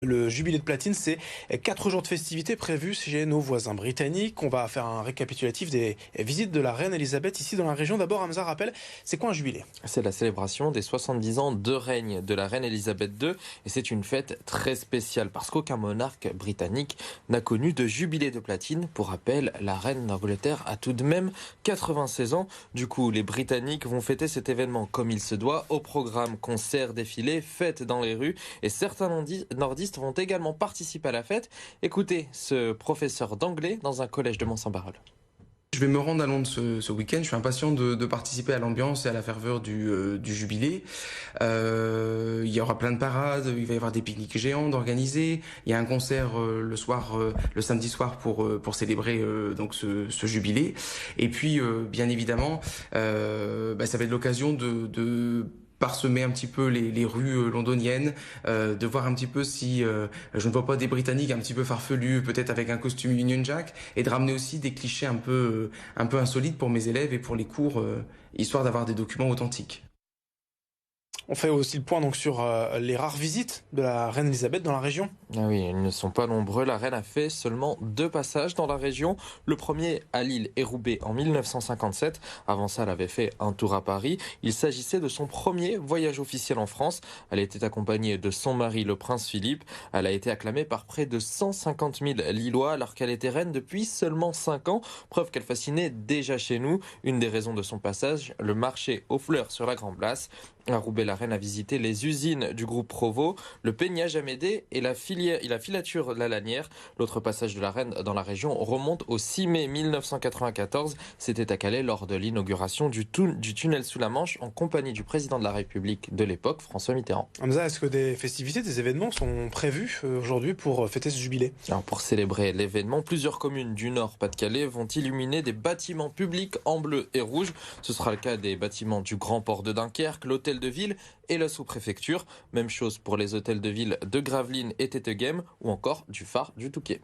Le jubilé de platine, c'est 4 jours de festivités prévus chez nos voisins britanniques. On va faire un récapitulatif des visites de la reine Elisabeth ici dans la région. D'abord, Hamza rappelle, c'est quoi un jubilé? C'est la célébration des 70 ans de règne de la reine Elisabeth II et c'est une fête très spéciale parce qu'aucun monarque britannique n'a connu de jubilé de platine. Pour rappel, la reine d'Angleterre a tout de même 96 ans. Du coup, les Britanniques vont fêter cet événement comme il se doit. Au programme, concerts, défilés, fêtes dans les rues et certains nordistes vont également participer à la fête. Écoutez ce professeur d'anglais dans un collège de Mont-Saint-Barreul. Je vais me rendre à Londres ce week-end. Je suis impatient de participer à l'ambiance et à la ferveur du jubilé. Il y aura plein de parades, il va y avoir des pique-niques géants d'organiser. Il y a un concert le samedi soir pour célébrer donc ce jubilé. Et puis, bien évidemment, ça va être l'occasion de parsemer un petit peu les rues londoniennes, de voir un petit peu si je ne vois pas des Britanniques un petit peu farfelus, peut-être avec un costume Union Jack, et de ramener aussi des clichés un peu insolites pour mes élèves et pour les cours, histoire d'avoir des documents authentiques. On fait aussi le point donc sur les rares visites de la reine Elisabeth dans la région. Ah oui, ils ne sont pas nombreux. La reine a fait seulement 2 passages dans la région. Le premier à Lille et Roubaix en 1957. Avant ça, elle avait fait un tour à Paris. Il s'agissait de son premier voyage officiel en France. Elle était accompagnée de son mari, le prince Philippe. Elle a été acclamée par près de 150 000 Lillois alors qu'elle était reine depuis seulement 5 ans. Preuve qu'elle fascinait déjà chez nous. Une des raisons de son passage, le marché aux fleurs sur la Grande Place. À Roubaix, la reine a visité les usines du groupe Provo, le peignage Amédée et la filature La Lanière. L'autre passage de la reine dans la région remonte au 6 mai 1994. C'était à Calais lors de l'inauguration du tunnel sous la Manche en compagnie du président de la République de l'époque, François Mitterrand. Hamza, est-ce que des festivités, des événements sont prévus aujourd'hui pour fêter ce jubilé? Alors pour célébrer l'événement, plusieurs communes du Nord Pas-de-Calais vont illuminer des bâtiments publics en bleu et rouge. Ce sera le cas des bâtiments du Grand Port de Dunkerque, l'Hôtel de Ville et la sous-préfecture. Même chose pour les hôtels de ville de Gravelines et Téteghem ou encore du phare du Touquet.